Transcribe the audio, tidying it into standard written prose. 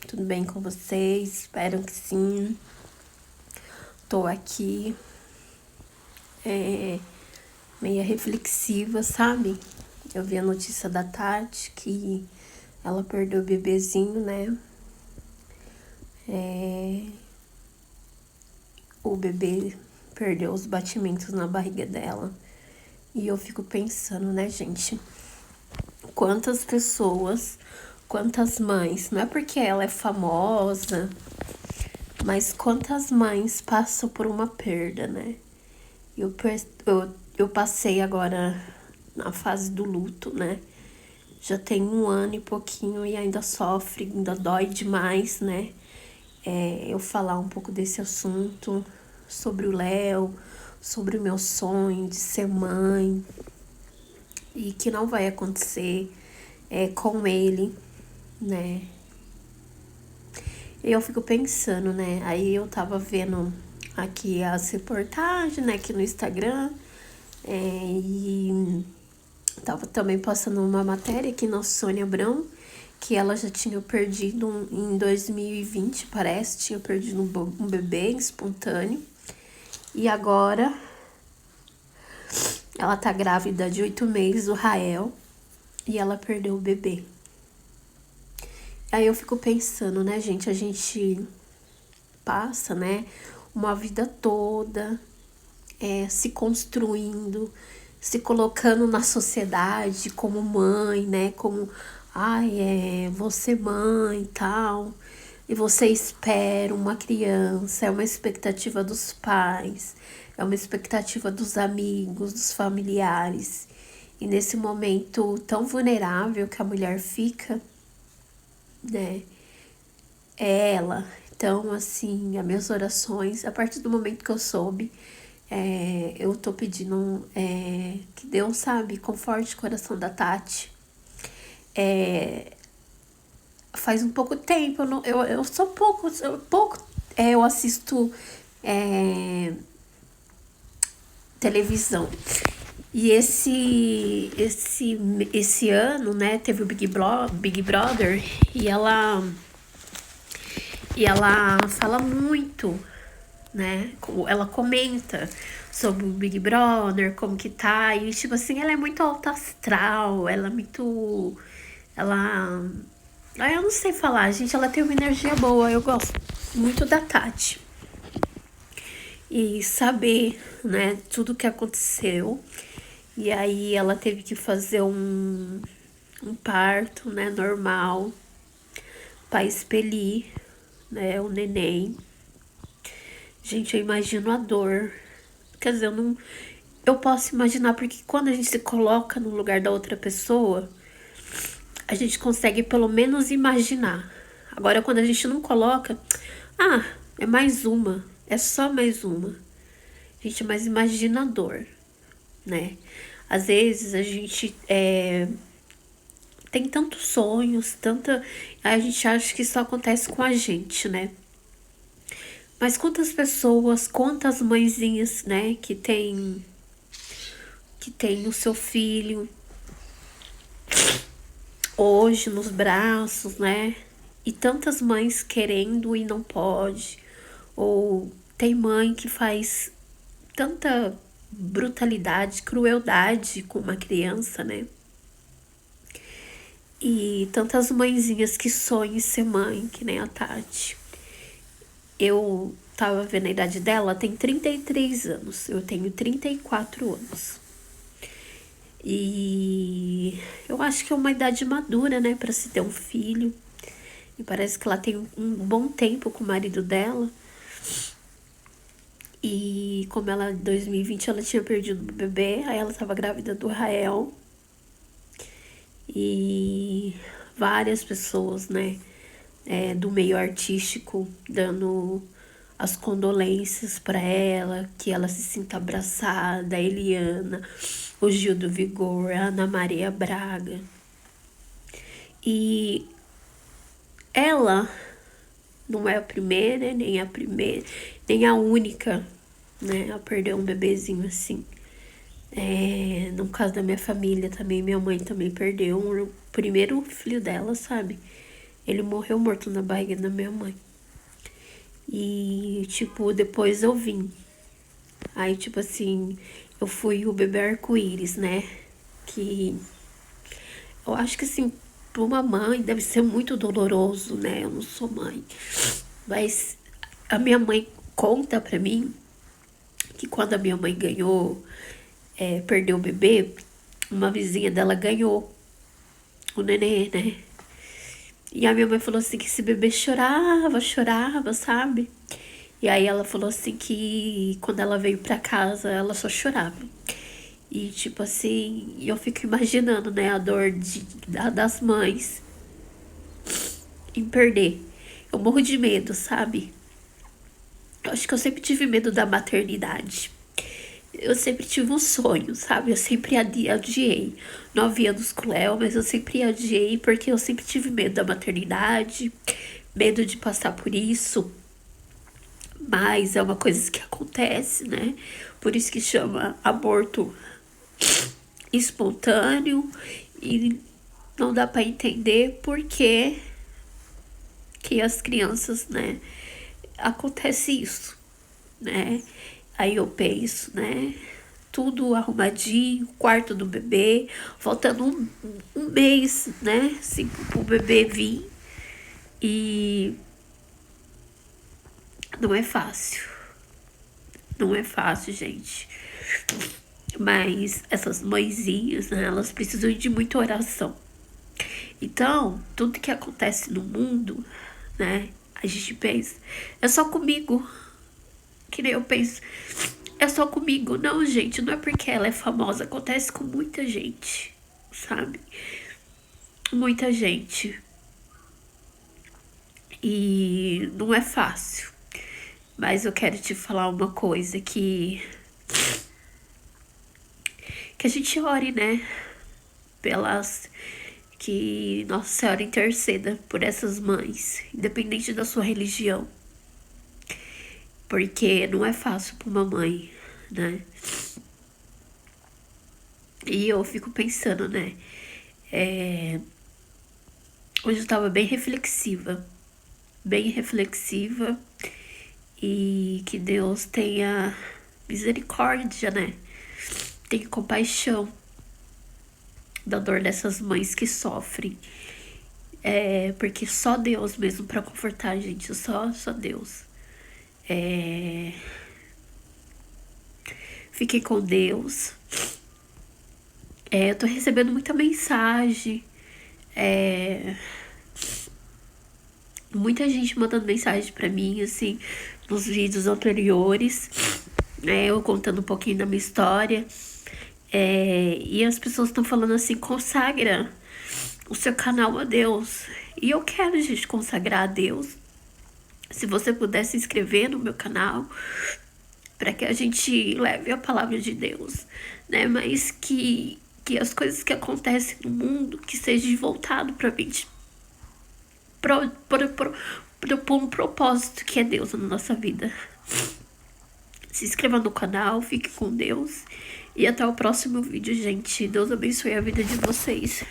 Tudo bem com vocês? Espero que sim. Tô aqui meia reflexiva, sabe? Eu vi a notícia da Tati que ela perdeu o bebezinho, né? O bebê perdeu os batimentos na barriga dela. E eu fico pensando, né, gente? Quantas pessoas, quantas mães, não é porque ela é famosa, mas quantas mães passam por uma perda, né? Eu passei agora na fase do luto, né? Já tem 1 ano e pouquinho e ainda sofre, ainda dói demais, né? Eu falar um pouco desse assunto, sobre o Léo, sobre o meu sonho de ser mãe e que não vai acontecer com ele, né? Eu fico pensando, né? Aí eu tava vendo aqui as reportagens, né? Aqui no Instagram. E tava também passando uma matéria aqui na Sônia Abrão, que ela já tinha perdido em 2020, parece, tinha perdido um bebê espontâneo. E agora ela tá grávida de 8 meses, o Rael, e ela perdeu o bebê. Aí eu fico pensando, né, gente, a gente passa, né, uma vida toda se construindo, se colocando na sociedade como mãe, né, como, você mãe e tal, e você espera uma criança, é uma expectativa dos pais, é uma expectativa dos amigos, dos familiares, e nesse momento tão vulnerável que a mulher fica, né, é ela. Então, assim, as minhas orações, a partir do momento que eu soube, eu tô pedindo que Deus, sabe, conforte o coração da Tati. Faz um pouco tempo, eu sou pouco, eu assisto televisão. E esse ano, né, teve o Big Brother e ela fala muito, né? Ela comenta sobre o Big Brother, como que tá. E, tipo assim, ela é muito alta astral, ela é muito. Ela. Eu não sei falar, gente. Ela tem uma energia boa. Eu gosto muito da Tati. E saber, né, tudo que aconteceu. E aí ela teve que fazer um parto, né, normal, pra expelir, né, o neném. Gente, eu imagino a dor. Quer dizer, eu posso imaginar, porque quando a gente se coloca no lugar da outra pessoa, a gente consegue pelo menos imaginar. Agora, quando a gente não coloca, é mais uma, é só mais uma. Gente, mas imagina a dor, né? Às vezes a gente tem tantos sonhos, a gente acha que isso acontece com a gente, né? Mas quantas pessoas, quantas mãezinhas, né, que tem o seu filho hoje nos braços, né? E tantas mães querendo e não pode. Ou tem mãe que faz tanta brutalidade, crueldade com uma criança, né? E tantas mãezinhas que sonham em ser mãe, que nem a Tati. Eu tava vendo a idade dela, tem 33 anos. Eu tenho 34 anos. E eu acho que é uma idade madura, né, pra se ter um filho. E parece que ela tem um bom tempo com o marido dela. E como ela, em 2020, ela tinha perdido o bebê, aí ela tava grávida do Rael. E várias pessoas, né, do meio artístico dando as condolências para ela, que ela se sinta abraçada, a Eliana, o Gil do Vigor, a Ana Maria Braga. E ela não é a primeira, nem a única, né, a perder um bebezinho assim. No caso da minha família também, minha mãe também perdeu o primeiro filho dela, sabe? Ele morreu morto na barriga da minha mãe. E, tipo, depois eu vim. Aí, tipo assim, eu fui o bebê arco-íris, né? Que eu acho que, assim, pra uma mãe deve ser muito doloroso, né? Eu não sou mãe. Mas a minha mãe conta pra mim que quando a minha mãe ganhou, perdeu o bebê, uma vizinha dela ganhou o nenê, né? E a minha mãe falou assim que esse bebê chorava, chorava, sabe? E aí ela falou assim que quando ela veio pra casa, ela só chorava. E tipo assim, eu fico imaginando, né, a dor das mães em perder. Eu morro de medo, sabe? Eu acho que eu sempre tive medo da maternidade. Eu sempre tive um sonho, sabe? Eu sempre adiei. 9 anos com o Léo, mas eu sempre adiei porque eu sempre tive medo da maternidade, medo de passar por isso. Mas é uma coisa que acontece, né? Por isso que chama aborto espontâneo e não dá para entender por que as crianças, né, acontece isso, né? Aí eu penso, né? Tudo arrumadinho, quarto do bebê, faltando um mês, né? Assim, pro bebê vir. E não é fácil. Não é fácil, gente. Mas essas mãezinhas, né? Elas precisam de muita oração. Então, tudo que acontece no mundo, né? A gente pensa, é só comigo. Que nem eu penso, é só comigo. Não, gente, não é porque ela é famosa. Acontece com muita gente, sabe? Muita gente. E não é fácil. Mas eu quero te falar uma coisa que a gente ore, né? Pelas que Nossa Senhora interceda por essas mães, independente da sua religião. Porque não é fácil para uma mãe, né? E eu fico pensando, né? Hoje eu tava bem reflexiva. Bem reflexiva. E que Deus tenha misericórdia, né? Tenha compaixão da dor dessas mães que sofrem. Porque só Deus mesmo pra confortar a gente. Só Deus. Fiquem com Deus. Eu tô recebendo muita mensagem. Muita gente mandando mensagem pra mim, assim, nos vídeos anteriores, né? Eu contando um pouquinho da minha história. E as pessoas estão falando assim, consagra o seu canal a Deus. E eu quero, gente, consagrar a Deus. Se você puder se inscrever no meu canal, para que a gente leve a palavra de Deus, né? Mas que as coisas que acontecem no mundo, que seja voltado pra gente, por um propósito que é Deus na nossa vida. Se inscreva no canal, fique com Deus. E até o próximo vídeo, gente. Deus abençoe a vida de vocês.